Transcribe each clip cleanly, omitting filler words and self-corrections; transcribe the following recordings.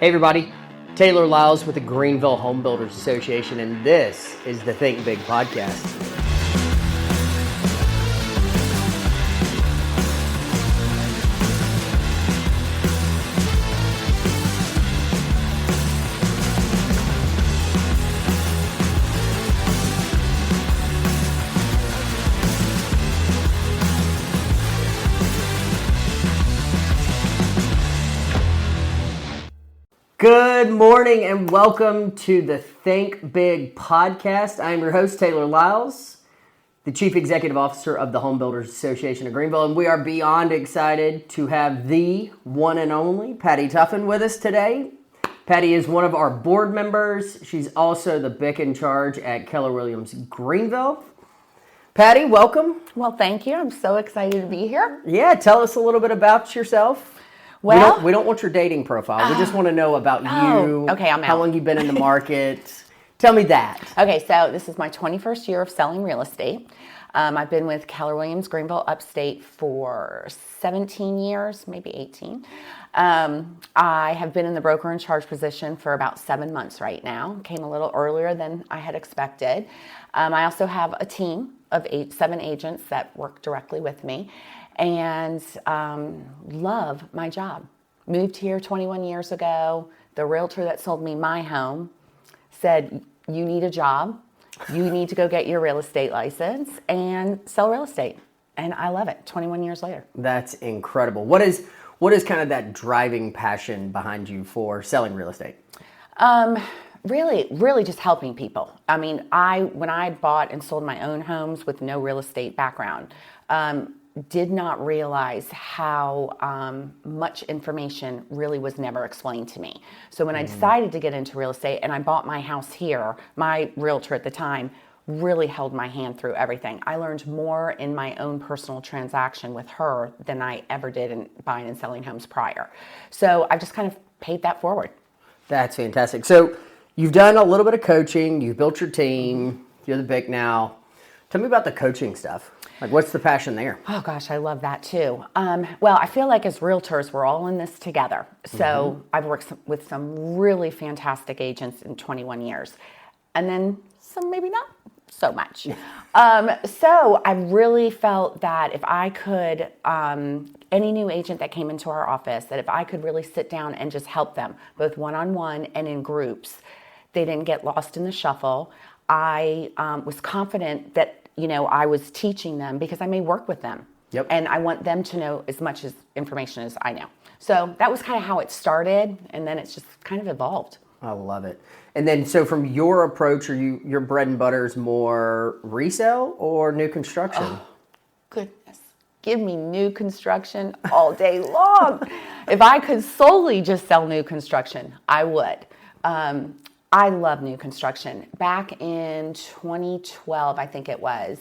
Hey everybody, Taylor Lyles with the Greenville Home Builders Association, and this is the Think Big podcast. Good morning and welcome to the Think Big podcast. I am your host, Taylor Lyles, the Chief Executive Officer of the Home Builders Association of Greenville, and we are beyond excited to have the one and only Patti Tuffin with us today. Patti is one of our board members. She's also the BIC in charge at Keller Williams Greenville. Patti, welcome. Well, thank you. I'm so excited to be here. Yeah, tell us a little bit about yourself. Well, we don't want your dating profile. We just want to know about you. Okay, I'm out. How long you've been in the market. Tell me that. Okay, so this is my 21st year of selling real estate. I've been with Keller Williams Greenville Upstate for 17 years, maybe 18. I have been in the broker in charge position for about 7 months right now. Came a little earlier than I had expected. I also have a team of 7 agents that work directly with me. And love my job. Moved here 21 years ago. The realtor that sold me my home said, you need a job. You need to go get your real estate license and sell real estate. And I love it 21 years later. That's incredible. What is kind of that driving passion behind you for selling real estate? Really just helping people. I mean, when I bought and sold my own homes with no real estate background, did not realize how much information really was never explained to me. So when I decided to get into real estate and I bought my house here, my realtor at the time really held my hand through everything. I learned more in my own personal transaction with her than I ever did in buying and selling homes prior. So I've just kind of paid that forward. That's fantastic. So you've done a little bit of coaching, you've built your team, you're the BIC now. Tell me about the coaching stuff. Like, what's the passion there? Oh, gosh, I love that, too. Well, I feel like as realtors, we're all in this together. So I've worked with some really fantastic agents in 21 years. And then some maybe not so much. So I really felt that if I could, any new agent that came into our office, that if I could really sit down and just help them, both one-on-one and in groups, they didn't get lost in the shuffle. I was confident that I was teaching them because I may work with them. Yep. And I want them to know as much information as I know. So that was kind of how it started, and then it's just kind of evolved. I love it. And then, so from your approach, your bread and butter is more resale or new construction? Oh, goodness. Give me new construction all day long. If I could solely just sell new construction, I would. I love new construction. Back in 2012, I think it was,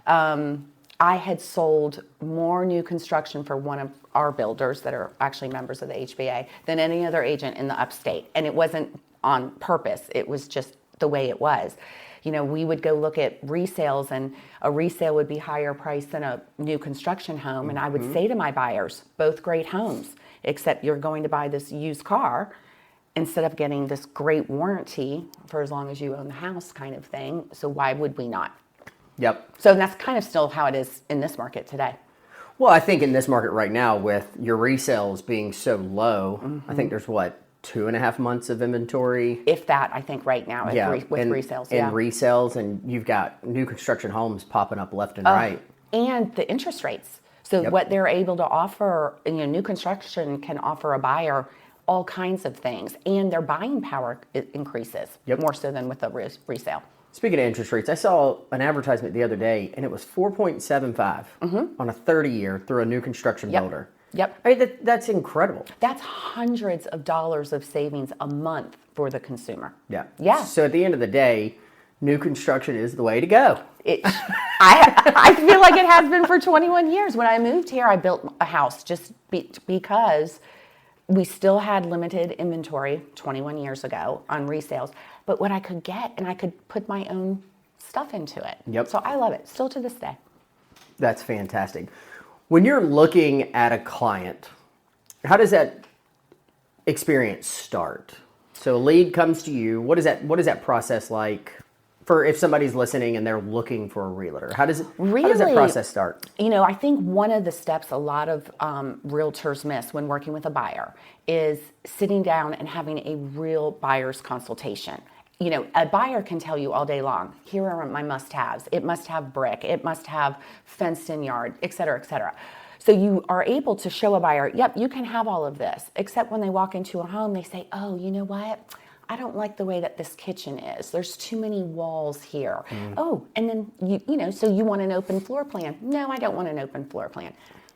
I had sold more new construction for one of our builders that are actually members of the HBA than any other agent in the Upstate. And it wasn't on purpose. It was just the way it was. We would go look at resales, and a resale would be higher priced than a new construction home. And I would say to my buyers, both great homes, except you're going to buy this used car instead of getting this great warranty for as long as you own the house kind of thing. So why would we not? Yep. So that's kind of still how it is in this market today. Well, I think in this market right now, with your resales being so low, I think there's 2.5 months of inventory. If that, I think right now with resales. And resales, and you've got new construction homes popping up left and right. And the interest rates. So what they're able to offer, new construction can offer a buyer all kinds of things, and their buying power increases more so than with a resale. Speaking of interest rates, I saw an advertisement the other day, and it was 4.75 on a 30-year through a new construction builder. Yep. I mean, that's incredible. That's hundreds of dollars of savings a month for the consumer. Yeah. Yeah. So at the end of the day, new construction is the way to go. I feel like it has been for 21 years. When I moved here, I built a house just because we still had limited inventory 21 years ago on resales, but what I could get, and I could put my own stuff into it. Yep. So I love it, still to this day. That's fantastic. When you're looking at a client, how does that experience start? So a lead comes to you. What is that process like for if somebody's listening and they're looking for a realtor? How does that process start? I think one of the steps a lot of realtors miss when working with a buyer is sitting down and having a real buyer's consultation. A buyer can tell you all day long, here are my must-haves. It must have brick. It must have fenced-in yard, et cetera, et cetera. So you are able to show a buyer, yep, you can have all of this, except when they walk into a home, they say, oh, you know what? I don't like the way that this kitchen is. There's too many walls here. Oh, and then, so you want an open floor plan. No, I don't want an open floor plan.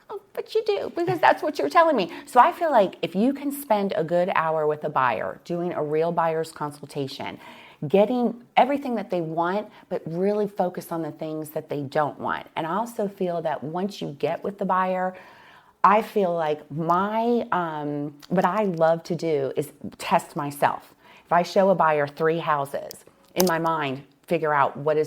Oh, but you do, because that's what you're telling me. So I feel like if you can spend a good hour with a buyer doing a real buyer's consultation, getting everything that they want, but really focus on the things that they don't want. And I also feel that once you get with the buyer, I feel like what I love to do is test myself. If I show a buyer 3 houses, in my mind, figure out what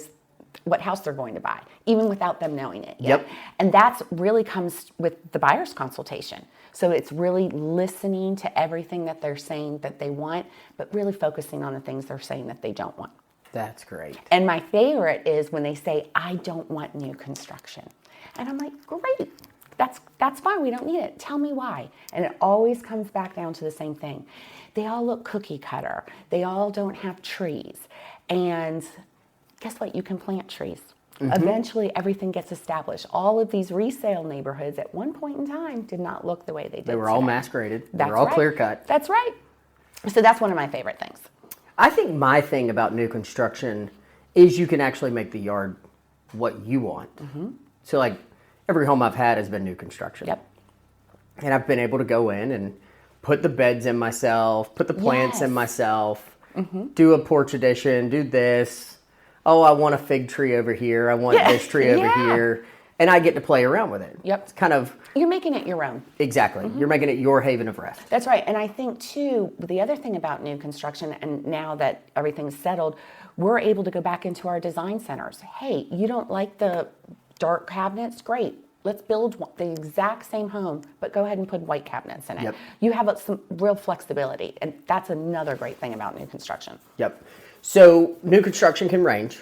house they're going to buy, even without them knowing it yet. Yep. And that's really comes with the buyer's consultation. So it's really listening to everything that they're saying that they want, but really focusing on the things they're saying that they don't want. That's great. And my favorite is when they say, I don't want new construction. And I'm like, great, that's fine, we don't need it. Tell me why. And it always comes back down to the same thing. They all look cookie cutter. They all don't have trees. And guess what? You can plant trees. Eventually, everything gets established. All of these resale neighborhoods at one point in time did not look the way they did. They were all masqueraded. They were all clear cut. That's right. So that's one of my favorite things. I think my thing about new construction is you can actually make the yard what you want. So like every home I've had has been new construction. Yep. And I've been able to go in and put the beds in myself, put the plants in myself, do a porch addition, do this. Oh, I want a fig tree over here. I want this tree over here. And I get to play around with it. Yep. It's kind of... You're making it your own. Exactly. You're making it your haven of rest. That's right. And I think, too, the other thing about new construction, and now that everything's settled, we're able to go back into our design centers. Hey, you don't like the dark cabinets? Great. Let's build the exact same home, but go ahead and put white cabinets in it. Yep. You have some real flexibility, and that's another great thing about new construction. Yep. So new construction can range.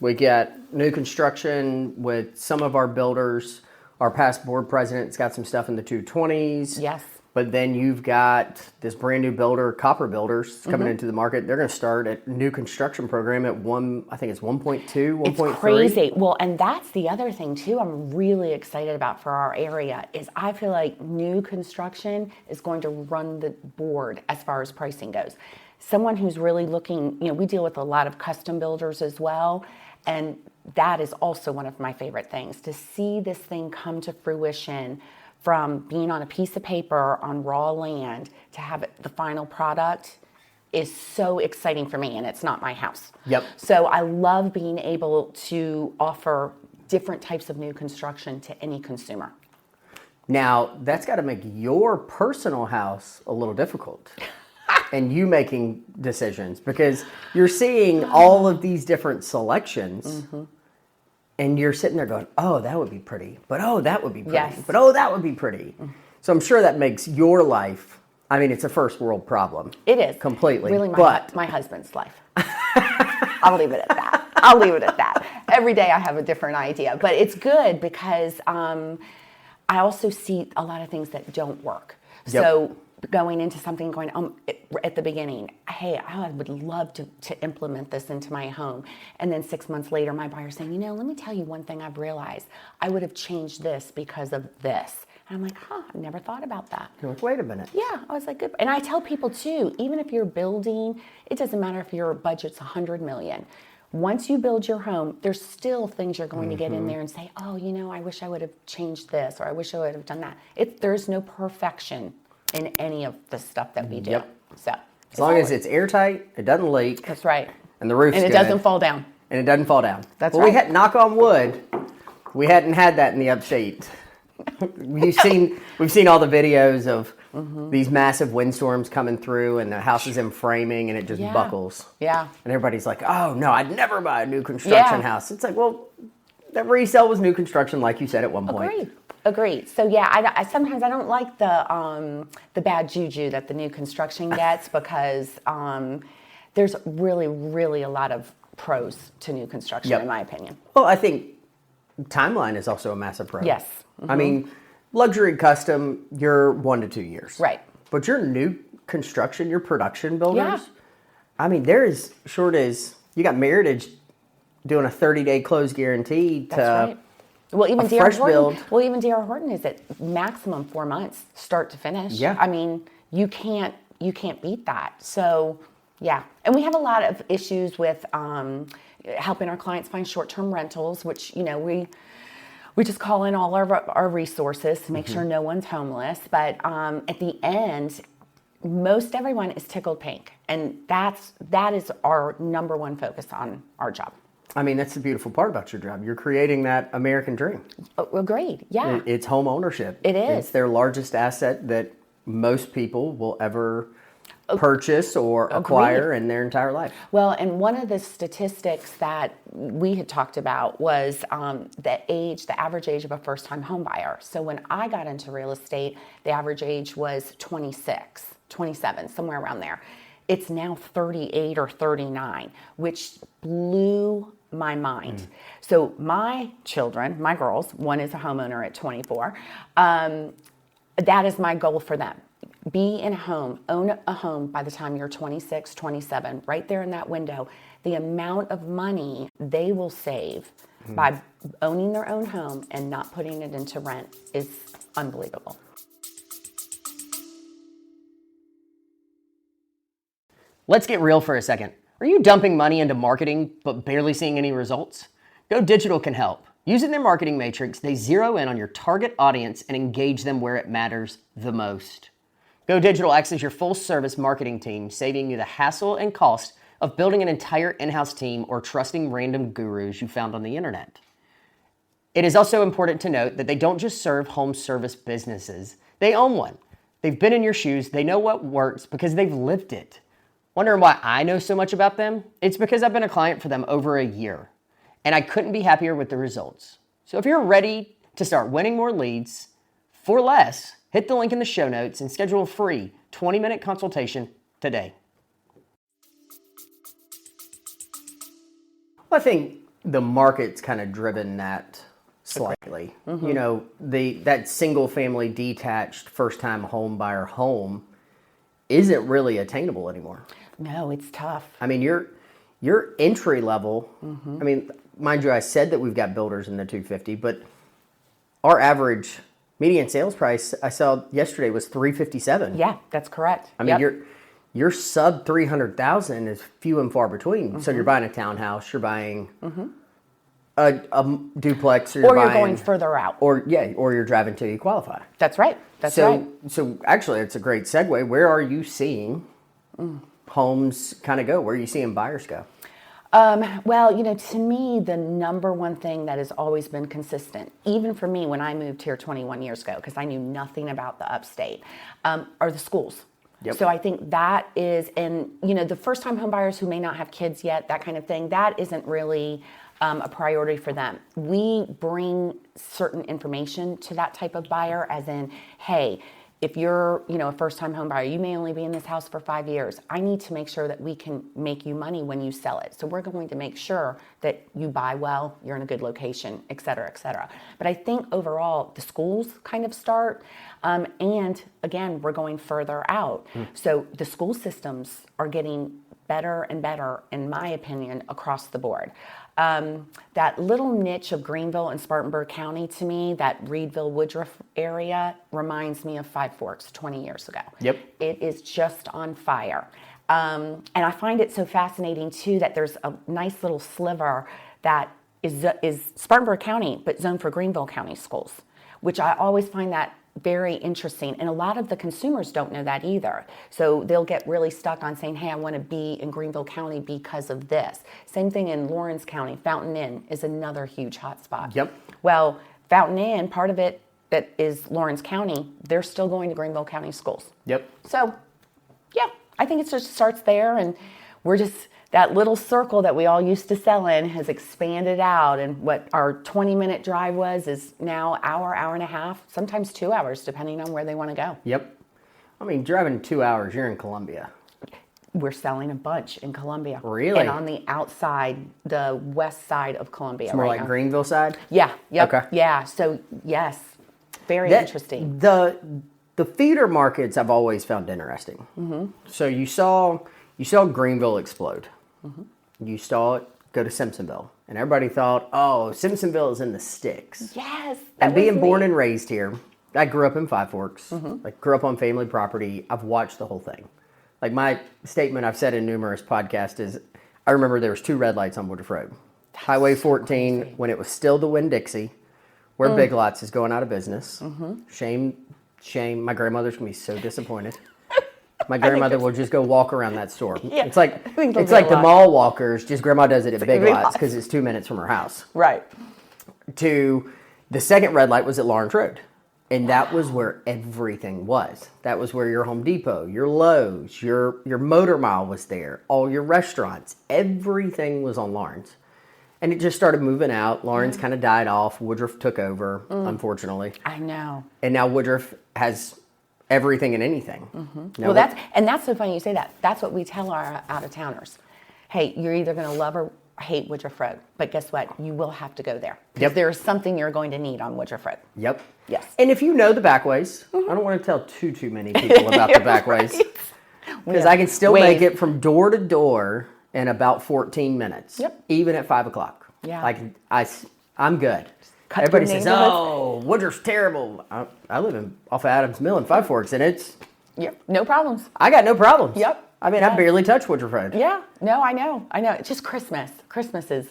We get new construction with some of our builders. Our past board president's got some stuff in the 220s. Yes. But then you've got this brand new builder, Copper Builders, coming into the market. They're going to start a new construction program at I think it's 1.2, 1.3. It's crazy. Well, and that's the other thing too I'm really excited about for our area is I feel like new construction is going to run the board as far as pricing goes. Someone who's really looking, we deal with a lot of custom builders as well, and that is also one of my favorite things, to see this thing come to fruition from being on a piece of paper on raw land to have the final product is so exciting for me, and it's not my house. Yep. So I love being able to offer different types of new construction to any consumer. Now, that's got to make your personal house a little difficult. And you making decisions because you're seeing all of these different selections and you're sitting there going, oh, that would be pretty, but oh, that would be pretty, Yes. but oh, that would be pretty. So I'm sure that makes your life, I mean, it's a first world problem. It is. Completely. Really but my husband's life. I'll leave it at that. Every day I have a different idea, but it's good because I also see a lot of things that don't work. Yep. So going into something at the beginning, hey, I would love to implement this into my home. And then 6 months later, my buyer's saying, let me tell you one thing I've realized. I would have changed this because of this. And I'm like, I never thought about that. You're like, wait a minute. Yeah, I was like, good. And I tell people too, even if you're building, it doesn't matter if your budget's $100 million. Once you build your home, there's still things you're going to get in there and say, oh, I wish I would have changed this, or I wish I would have done that. There's no perfection in any of the stuff that we do. Yep. So As long as it's airtight, it doesn't leak. That's right. And the roof's And it good. doesn't fall down. And it doesn't fall down. That's well, right. We had, knock on wood, we hadn't had that in the Upstate. We've seen all the videos of these massive windstorms coming through and the house is in framing and it just buckles. Yeah. And everybody's like, oh, no, I'd never buy a new construction house. It's like, well, that resale was new construction, like you said at one point. Agreed. Agreed. So yeah, I sometimes I don't like the bad juju that the new construction gets because there's really a lot of pros to new construction, in my opinion. Well, I think timeline is also a massive pro. Yes. I mean, luxury custom, you're 1 to 2 years. Right. But your new construction, your production builders, Yeah. I mean, they're as short as, you got Meritage doing a 30-day close guarantee to That's right. Well, even D.R. fresh Horton. build. Well, even D.R. Horton is at maximum 4 months, start to finish. Yeah. I mean, you can't beat that. So, yeah. And we have a lot of issues with helping our clients find short-term rentals, which we just call in all our resources to make sure no one's homeless. But at the end, most everyone is tickled pink, and that is our number one focus on our job. I mean, that's the beautiful part about your job. You're creating that American dream. Agreed. Yeah. It's home ownership. It is. It's their largest asset that most people will ever purchase or acquire in their entire life. Well, and one of the statistics that we had talked about was the average age of a first-time home buyer. So when I got into real estate, the average age was 26, 27, somewhere around there. It's now 38 or 39, which blew my mind. So my children, my girls, one is a homeowner at 24. That is my goal for them. Be in a home, own a home by the time you're 26, 27, right there in that window. The amount of money they will save by owning their own home and not putting it into rent is unbelievable. Let's get real for a second. Are you dumping money into marketing but barely seeing any results? Go Digital can help. Using their marketing matrix, they zero in on your target audience and engage them where it matters the most. Go Digital acts as your full-service marketing team, saving you the hassle and cost of building an entire in-house team or trusting random gurus you found on the internet. It is also important to note that they don't just serve home service businesses. They own one. They've been in your shoes. They know what works because they've lived it. Wondering why I know so much about them? It's because I've been a client for them over a year, and I couldn't be happier with the results. So if you're ready to start winning more leads for less, hit the link in the show notes and schedule a free 20-minute consultation today. Well, I think the market's kind of driven that slightly. You know, that single-family detached first-time home buyer home isn't really attainable anymore. No, it's tough. I mean, your entry level, I mean, mind you, I said that we've got builders in the 250, but our average median sales price I saw yesterday was $357. Yeah, that's correct. I mean, your sub 300,000 is few and far between. So you're buying a townhouse, you're buying a duplex, or you're going further out. or you're driving till you qualify. That's right. That's right. So actually, it's a great segue. Where are you seeing homes kind of go? Where are you seeing buyers go? Well, to me, the number one thing that has always been consistent, even for me when I moved here 21 years ago, because I knew nothing about the Upstate, are the schools. Yep. So I think that is, and the first-time home buyers who may not have kids yet, that kind of thing, that isn't really a priority for them. We bring certain information to that type of buyer, as in, hey, if you're, a first-time home buyer, you may only be in this house for 5 years. I need to make sure that we can make you money when you sell it. So we're going to make sure that you buy well, you're in a good location, et cetera, et cetera. But I think overall, the schools kind of start, and again, we're going further out. So the school systems are getting better and better, in my opinion, across the board. That little niche of Greenville and Spartanburg County, to me, that Reedville, Woodruff area, reminds me of Five Forks 20 years ago. Yep. It is just on fire. And I find it so fascinating, too, that there's a nice little sliver that is Spartanburg County, but zoned for Greenville County schools, which I always find that very interesting. And a lot of the consumers don't know that either. So they'll get really stuck on saying, hey, I want to be in Greenville County because of this. Same thing in Lawrence County. Fountain Inn is another huge hotspot. Yep. Well, Fountain Inn, part of it that is Lawrence County, they're still going to Greenville County schools. Yep. So, yeah, I think it just starts there, and we're just that little circle that we all used to sell in has expanded out, and what our 20-minute drive was is now hour and a half, sometimes 2 hours, depending on where they want to go. Yep. I mean, driving 2 hours, you're in Columbia. We're selling a bunch in Columbia. Really? And on the outside, the west side of Columbia. It's more right like now. Greenville side? Yeah. Yep. Okay. Yeah. So, yes. Very interesting. The feeder markets I've always found interesting. Mm-hmm. So you saw Greenville explode. Mm-hmm. You saw it go to Simpsonville. And everybody thought, oh, Simpsonville is in the sticks. Yes. And being born and raised here, I grew up in Five Forks. Mm-hmm. Like, grew up on family property. I've watched the whole thing. Like, my statement I've said in numerous podcasts is, I remember there was 2 red lights on Woodruff Road. Highway 14, crazy. When it was still the Winn-Dixie, where Big Lots is going out of business. Mm-hmm. Shame. My grandmother's going to be so disappointed. My grandmother will just go walk around that store. Yeah. It's like the mall walkers, just grandma does it at Big Lots because it's 2 minutes from her house. Right. To the second red light was at Lawrence Road. And that was where everything was. That was where your Home Depot, your Lowe's, your Motor Mile was there, all your restaurants, everything was on Lawrence. And it just started moving out. Lawrence kind of died off. Woodruff took over, unfortunately. I know. And now Woodruff has everything and anything. Mm-hmm. Well, that's so funny you say that. That's what we tell our out-of-towners. Hey, you're either going to love or hate Woodruff Road, but guess what? You will have to go there. Because there's something you're going to need on Woodruff Road. Yep. Yes. And if you know the backways, I don't want to tell too many people about the backways. Because I can still make it from door to door in about 14 minutes. Yep. Even at 5 o'clock. Yeah. Like, I'm good. Everybody says, oh, Woodruff's terrible. I live off of Adams Mill in Five Forks, and it's... Yep. No problems. I got no problems. Yep. I mean, I barely touch Woodruff Road. Yeah. No, I know. It's just Christmas. Christmas is,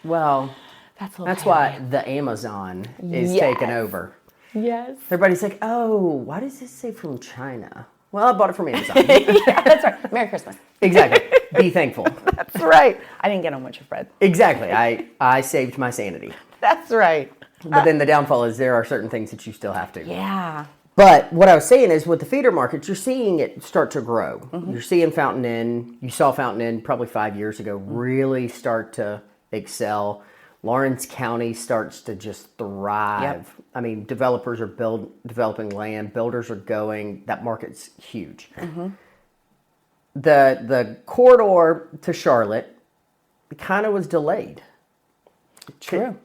Well, that's why the Amazon is taking over. Yes. Everybody's like, oh, why does this say from China? Well, I bought it from Amazon. Yeah, that's right. Merry Christmas. Exactly. Be thankful. That's right. I didn't get on Woodruff Road. Exactly. I saved my sanity. That's right. But then the downfall is there are certain things that you still have to. Yeah. But what I was saying is with the feeder markets, you're seeing it start to grow. Mm-hmm. You're seeing Fountain Inn. You saw Fountain Inn probably 5 years ago really start to excel. Lawrence County starts to just thrive. Yep. I mean, developers are developing land. Builders are going. That market's huge. Mm-hmm. The corridor to Charlotte kind of was delayed. True.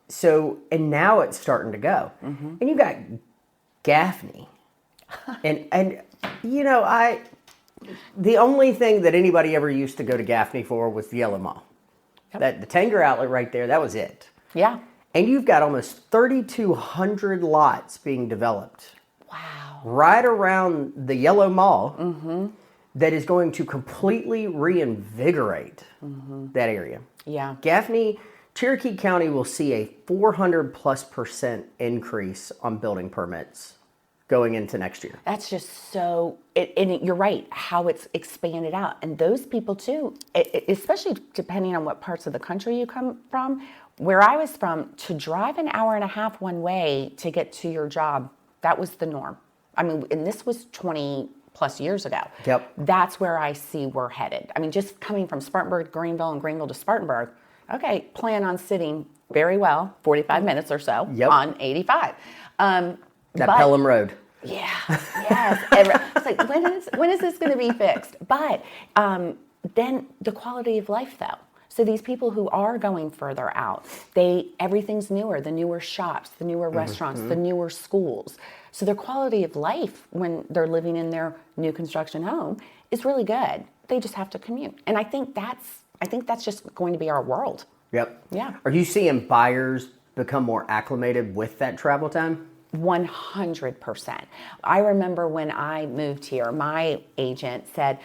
So, and now it's starting to go. Mm-hmm. And you got Gaffney. and the only thing that anybody ever used to go to Gaffney for was the Yellow Mall. Yep. The Tanger outlet right there, that was it. Yeah. And you've got almost 3,200 lots being developed. Wow. Right around the Yellow Mall that is going to completely reinvigorate that area. Yeah. Gaffney, Cherokee County will see a 400+% increase on building permits going into next year. That's just so, and you're right, how it's expanded out. And those people too, especially depending on what parts of the country you come from, where I was from, to drive an hour and a half one way to get to your job, that was the norm. I mean, and this was 20 plus years ago. Yep. That's where I see we're headed. I mean, just coming from Spartanburg, Greenville, and Greenville to Spartanburg, okay, plan on sitting very well, 45 minutes or so on 85. That Pelham Road. Yeah, yes. It's like, when is this going to be fixed? But then the quality of life, though. So these people who are going further out, everything's newer, the newer shops, the newer restaurants, the newer schools. So their quality of life when they're living in their new construction home is really good. They just have to commute. And I think that's just going to be our world. Yep. Yeah. Are you seeing buyers become more acclimated with that travel time? 100%. I remember when I moved here, my agent said,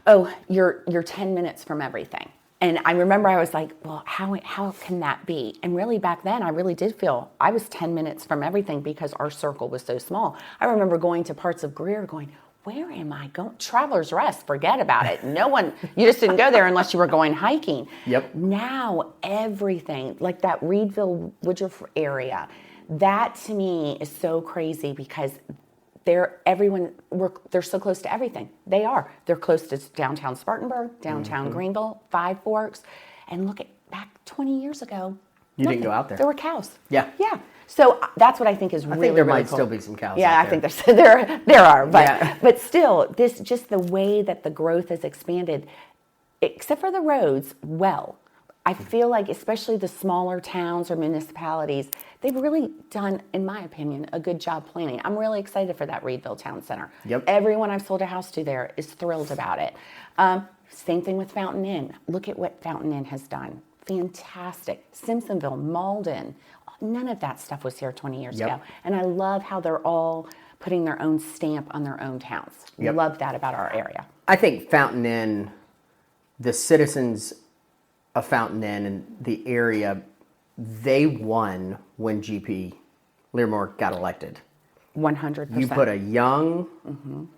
oh, you're 10 minutes from everything. And I remember I was like, well, how can that be? And really back then, I really did feel I was 10 minutes from everything because our circle was so small. I remember going to parts of Greer going, where am I going? Travelers Rest, forget about it. You just didn't go there unless you were going hiking. Yep. Now everything, like that Reedville, Woodruff area, that to me is so crazy because they're so close to everything. They are. They're close to downtown Spartanburg, downtown Greenville, Five Forks. And look at back 20 years ago. You didn't go out there. There were cows. Yeah. Yeah. So that's what I think is really, think there really might cool. still be some cows Yeah, out I think there are. But but still, just the way that the growth has expanded, except for the roads, I feel like especially the smaller towns or municipalities, they've really done, in my opinion, a good job planning. I'm really excited for that Reedville Town Center. Yep. Everyone I've sold a house to there is thrilled about it. Same thing with Fountain Inn. Look at what Fountain Inn has done. Fantastic. Simpsonville, Malden. None of that stuff was here 20 years ago. And I love how they're all putting their own stamp on their own towns. Love that about our area. I think Fountain Inn, the citizens of Fountain Inn and the area, they won when GP Learmore got elected. 100%. You put a young,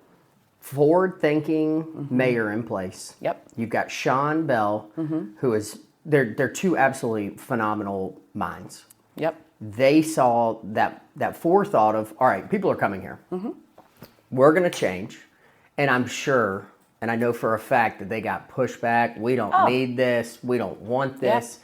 forward-thinking mayor in place. Yep. You've got Sean Bell, who is, they're two absolutely phenomenal minds. Yep. They saw that forethought of, all right, people are coming here. We're going to change. And I'm sure, and I know for a fact that they got pushback. We don't need this. We don't want this.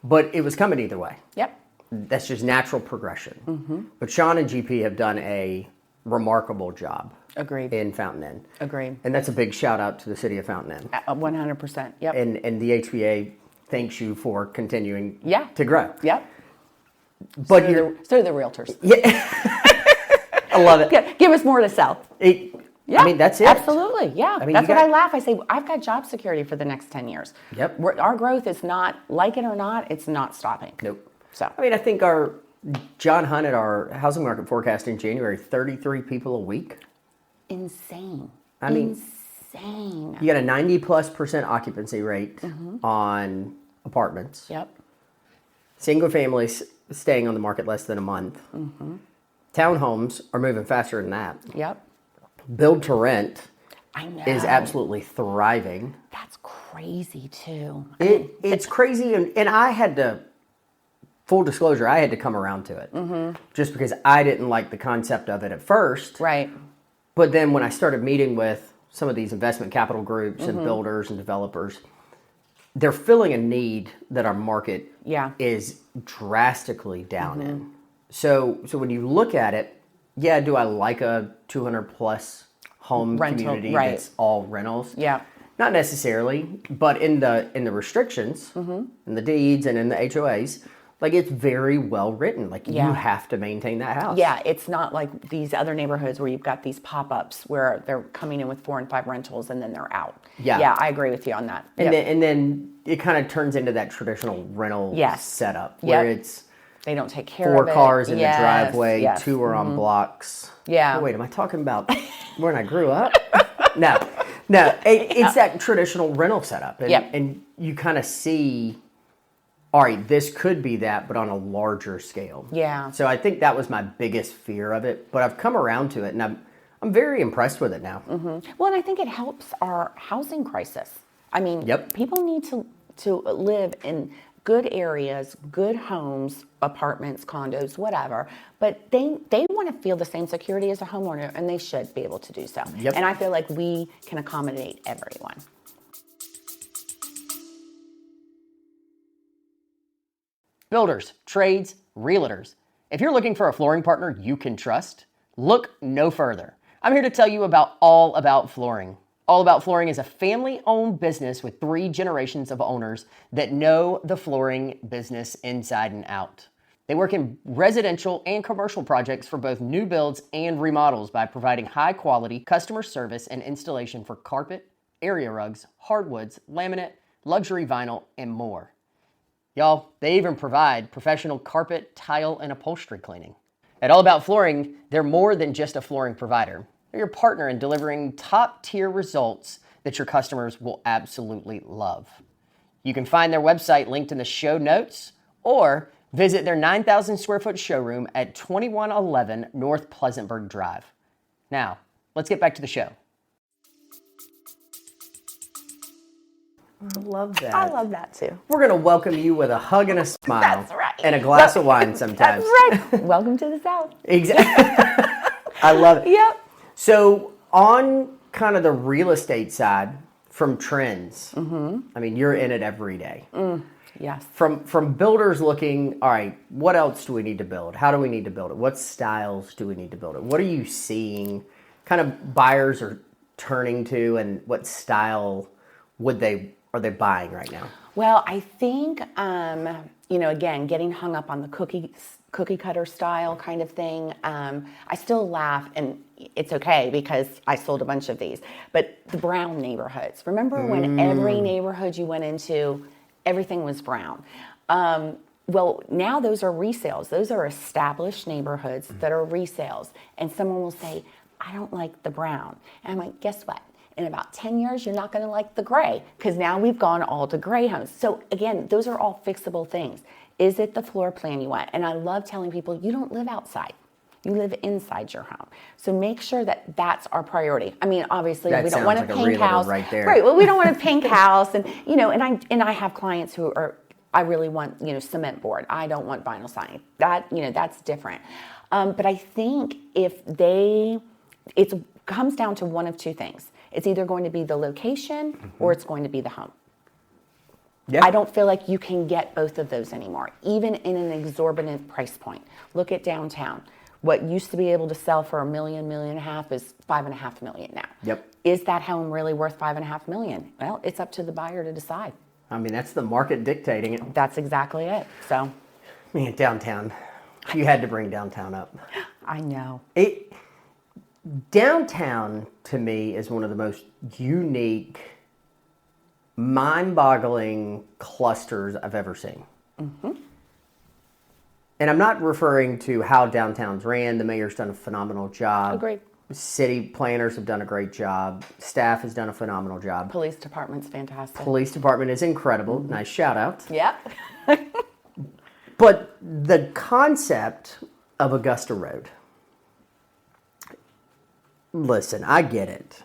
But it was coming either way. Yep. That's just natural progression. But Sean and GP have done a remarkable job. Agreed. In Fountain Inn. Agreed. And that's a big shout out to the city of Fountain Inn. 100%. Yep. And the HBA thanks you for continuing to grow. Yep. But so the realtors. Yeah. I love it. Give us more to sell. I mean, that's it. Absolutely. Yeah. I mean, that's what I laugh. I say, I've got job security for the next 10 years. Yep. Our growth is not, like it or not, it's not stopping. Nope. So, I mean, I think John Hunt at our housing market forecast in January, 33 people a week. Insane. I mean, insane. You got a 90+% occupancy rate on apartments. Yep. Single families staying on the market less than a month. Townhomes are moving faster than that. Yep. Build to rent is absolutely thriving. That's crazy too. It's crazy, and I had to, full disclosure, I had to come around to it. Just because I didn't like the concept of it at first. Right. But then when I started meeting with some of these investment capital groups and builders and developers, they're filling a need that our market is drastically down in. So when you look at it, do I like a 200+ home community that's all rentals? Yeah. Not necessarily, but in the restrictions, in the deeds and in the HOAs, like it's very well written. Like you have to maintain that house. Yeah, it's not like these other neighborhoods where you've got these pop-ups where they're coming in with 4 and 5 rentals and then they're out. Yeah, I agree with you on that. And then it kind of turns into that traditional rental setup where it's they don't take care of it. 4 cars in the driveway, 2 are on blocks. Yeah. Oh, wait, am I talking about when I grew up? No, it's that traditional rental setup. And you kind of see, all right, this could be that, but on a larger scale. Yeah. So I think that was my biggest fear of it, but I've come around to it, and I'm very impressed with it now. Well, and I think it helps our housing crisis. I mean, people need to live in good areas, good homes, apartments, condos, whatever, but they want to feel the same security as a homeowner, and they should be able to do so. And I feel like we can accommodate everyone. Builders, trades, realtors. If you're looking for a flooring partner you can trust, look no further. I'm here to tell you about All About Flooring. All About Flooring is a family-owned business with 3 generations of owners that know the flooring business inside and out. They work in residential and commercial projects for both new builds and remodels by providing high-quality customer service and installation for carpet, area rugs, hardwoods, laminate, luxury vinyl, and more. Y'all, they even provide professional carpet, tile, and upholstery cleaning. At All About Flooring, they're more than just a flooring provider. They're your partner in delivering top-tier results that your customers will absolutely love. You can find their website linked in the show notes or visit their 9,000 square foot showroom at 2111 North Pleasantburg Drive. Now, let's get back to the show. I love that. I love that too. We're going to welcome you with a hug and a smile. That's right. And a glass of wine sometimes. That's right. Welcome to the South. Exactly. I love it. Yep. So on kind of the real estate side, from trends, I mean, you're in it every day. Yes. From builders looking, all right, what else do we need to build? How do we need to build it? What styles do we need to build it? What are you seeing kind of buyers are turning to, and what style are they buying right now? Well, I think, again, getting hung up on the cookie cutter style kind of thing. I still laugh, and it's okay because I sold a bunch of these, but the brown neighborhoods. Remember when every neighborhood you went into, everything was brown? Well, now those are resales. Those are established neighborhoods that are resales. And someone will say, I don't like the brown. And I'm like, guess what? In about 10 years, you're not going to like the gray, because now we've gone all to gray homes. So again, those are all fixable things. Is it the floor plan you want? And I love telling people, you don't live outside. You live inside your home. So make sure that that's our priority. I mean, obviously, we don't want a pink house. Right there. Right. Well, we don't want a pink house. And, and I have clients who are, I really want, cement board. I don't want vinyl siding. That's different. But I think it comes down to one of two things. It's either going to be the location or it's going to be the home. Yeah. I don't feel like you can get both of those anymore, even in an exorbitant price point. Look at downtown. What used to be able to sell for $1 million, $1.5 million is $5.5 million now. Yep. Is that home really worth $5.5 million? Well, it's up to the buyer to decide. I mean, that's the market dictating it. That's exactly it. So, man, downtown. You had to bring downtown up. I know. Downtown, to me, is one of the most unique, mind-boggling clusters I've ever seen. Mm-hmm. And I'm not referring to how downtown's ran. The mayor's done a phenomenal job. Agreed. City planners have done a great job. Staff has done a phenomenal job. Police department's fantastic. Police department is incredible. Mm-hmm. Nice shout out. Yep. But the concept of Augusta Road, listen, I get it.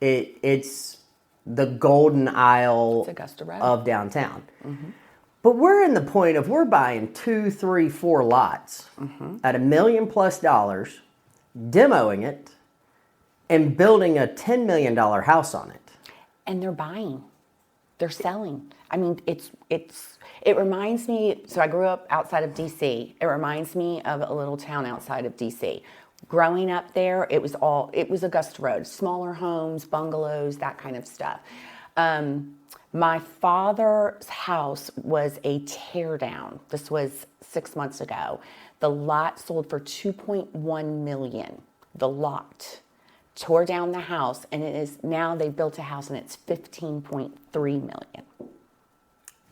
It's the golden aisle of downtown. Mm-hmm. But we're in the point of we're buying 2, 3, 4 lots at $1 million plus, demoing it, and building a $10 million house on it. And they're buying. They're selling. I mean, it reminds me, so I grew up outside of D.C. It reminds me of a little town outside of D.C. Growing up there, it was Augusta Road, smaller homes, bungalows, that kind of stuff. My father's house was a tear down. This was 6 months ago. The lot sold for $2.1 million. The lot tore down the house, and it is now they built a house and it's $15.3 million.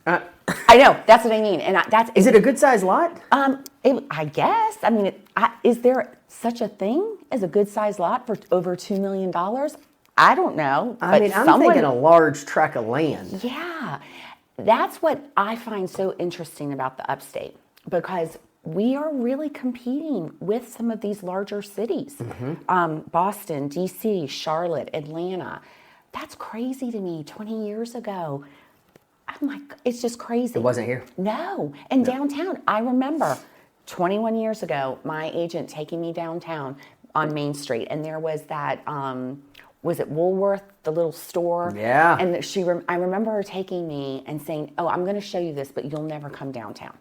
I know, that's what I mean. And is it a good size lot? I guess. I mean, is there such a thing as a good size lot for over $2 million? I don't know. I'm thinking a large tract of land. Yeah. That's what I find so interesting about the Upstate, because we are really competing with some of these larger cities. Mm-hmm. Boston, D.C., Charlotte, Atlanta. That's crazy to me. 20 years ago, I'm like, it's just crazy. It wasn't here. No. And downtown, I remember 21 years ago, my agent taking me downtown on Main Street, and there was that... was it Woolworth, the little store? Yeah. And I remember her taking me and saying, oh, I'm going to show you this, but you'll never come downtown.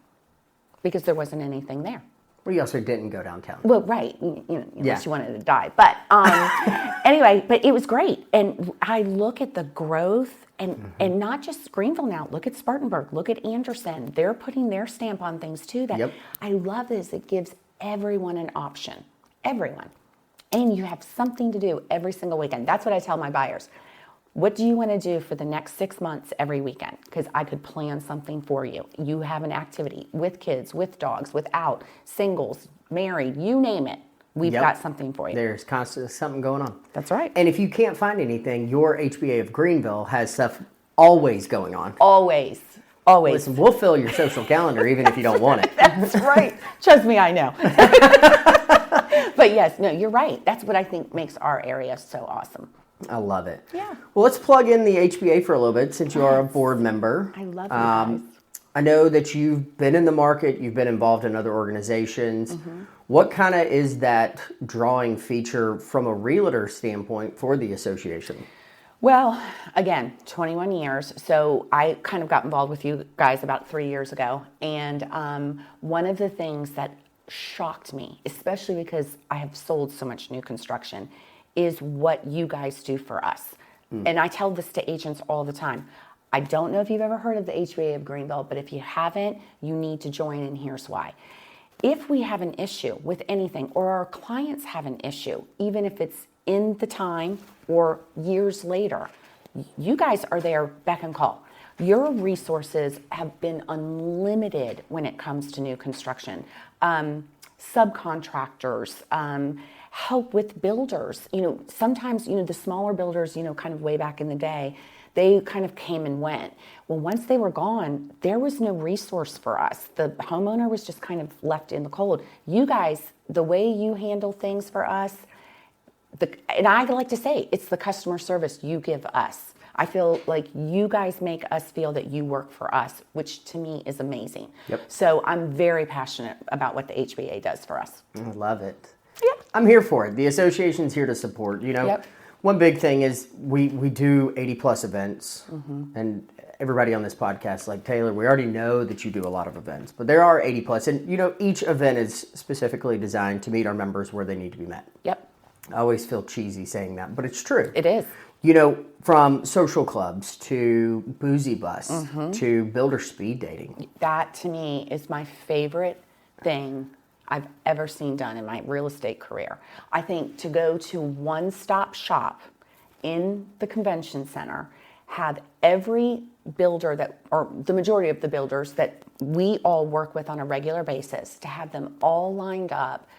Because there wasn't anything there. Well, you also didn't go downtown. Well, right. Unless you wanted to die. But anyway, but it was great. And I look at the growth, and not just Greenville now. Look at Spartanburg. Look at Anderson. They're putting their stamp on things too. That I love this. It gives everyone an option. Everyone. And you have something to do every single weekend. That's what I tell my buyers. What do you want to do for the next 6 months every weekend? Because I could plan something for you. You have an activity with kids, with dogs, without, singles, married, you name it. We've got something for you. There's constantly something going on. That's right. And if you can't find anything, your HBA of Greenville has stuff always going on. Always. Listen, we'll fill your social calendar even if you don't want it. That's right. Trust me, I know. But yes, no, you're right. That's what I think makes our area so awesome. I love it. Yeah. Well, let's plug in the HBA for a little bit since you are a board member. I love you guys. I know that you've been in the market, you've been involved in other organizations. What kind of is that drawing feature from a realtor standpoint for the association? Well, again, 21 years. So I kind of got involved with you guys about 3 years ago. And one of the things that shocked me, especially because I have sold so much new construction, is what you guys do for us. And I tell this to agents all the time. I don't know if you've ever heard of the HBA of Greenville, but if you haven't, you need to join, and here's why. If we have an issue with anything, or our clients have an issue, even if it's in the time or years later, you guys are there beck and call. Your resources have been unlimited when it comes to new construction. Subcontractors, help with builders. Sometimes, the smaller builders, kind of way back in the day, they kind of came and went. Well, once they were gone, there was no resource for us. The homeowner was just kind of left in the cold. You guys, the way you handle things for us, and I like to say, it's the customer service you give us. I feel like you guys make us feel that you work for us, which to me is amazing. Yep. So I'm very passionate about what the HBA does for us. I love it. Yep. I'm here for it. The association's here to support. Yep. One big thing is we do 80 plus events, and everybody on this podcast, like Taylor, we already know that you do a lot of events, but there are 80 plus, and each event is specifically designed to meet our members where they need to be met. Yep. I always feel cheesy saying that, but it's true. It is. From social clubs to boozy bus to builder speed dating. That to me is my favorite thing I've ever seen done in my real estate career. I think to go to one-stop shop in the convention center, have every builder or the majority of the builders that we all work with on a regular basis, to have them all lined up,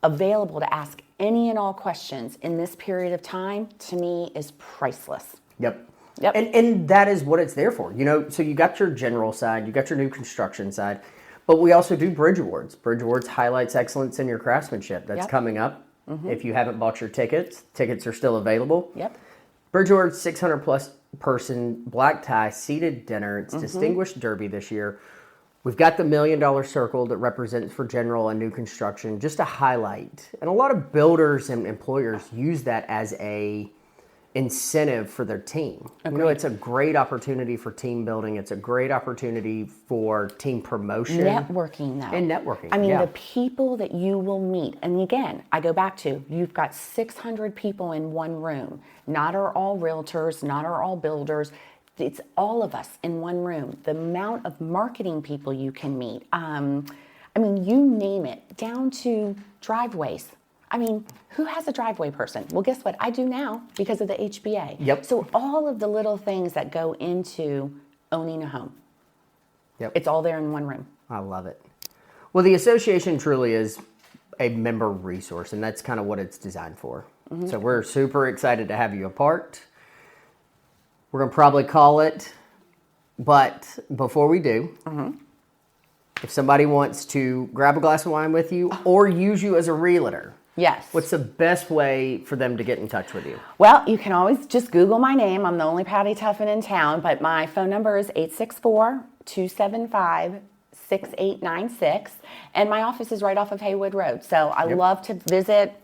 available to ask any and all questions in this period of time, to me is priceless. Yep. Yep. And that is what it's there for. So you got your general side, you got your new construction side, but we also do Bridge Awards. Bridge Awards highlights excellence in your craftsmanship. That's coming up. If you haven't bought your tickets are still available. Yep. Bridge Awards, 600 plus person black tie seated dinner. It's distinguished derby this year. We've got the $1 Million Circle that represents for general and new construction, just a highlight. And a lot of builders and employers use that as a incentive for their team. Agreed. It's a great opportunity for team building. It's a great opportunity for team promotion. Networking, though. And networking. I mean, the people that you will meet. And again, I go back to, you've got 600 people in one room. Not are all realtors, not are all builders. It's all of us in one room. The amount of marketing people you can meet. You name it, down to driveways. Who has a driveway person? Well, guess what? I do now because of the HBA. Yep. So all of the little things that go into owning a home. Yep. It's all there in one room. I love it. Well, the association truly is a member resource, and that's kind of what it's designed for. So we're super excited to have you a part. We're going to probably call it, but before we do, if somebody wants to grab a glass of wine with you or use you as a realtor, Yes. what's the best way for them to get in touch with you? Well, you can always just Google my name. I'm the only Patti Tuffin in town, but my phone number is 864-275-6896, and my office is right off of Haywood Road. So I love to visit,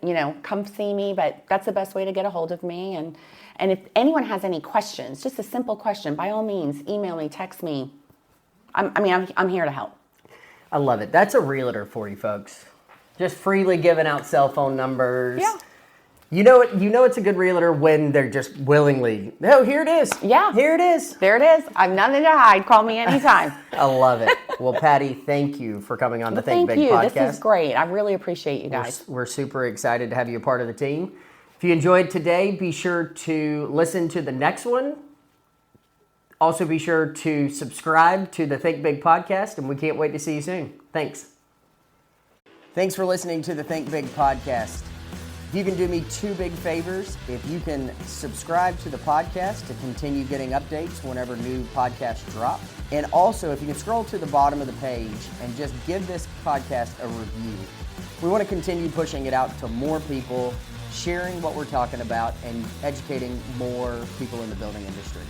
come see me, but that's the best way to get a hold of me. And if anyone has any questions, just a simple question, by all means, email me, text me. I'm here to help. I love it. That's a realtor for you folks. Just freely giving out cell phone numbers. Yeah. You know it's a good realtor when they're just willingly, here it is. Yeah. Here it is. There it is. I've nothing to hide. Call me anytime. I love it. Well, Patti, thank you for coming on the Think Big podcast. This is great. I really appreciate you guys. We're super excited to have you a part of the team. If you enjoyed today, be sure to listen to the next one. Also, be sure to subscribe to the Think Big podcast, and we can't wait to see you soon. Thanks. Thanks for listening to the Think Big podcast. If you can do me two big favors, if you can subscribe to the podcast to continue getting updates whenever new podcasts drop, and also if you can scroll to the bottom of the page and just give this podcast a review. We want to continue pushing it out to more people, sharing what we're talking about, and educating more people in the building industry.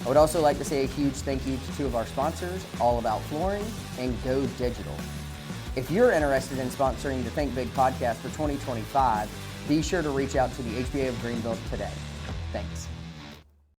I would also like to say a huge thank you to two of our sponsors, All About Flooring and Go Digital. If you're interested in sponsoring the Think Big podcast for 2025, be sure to reach out to the HBA of Greenville today. Thanks.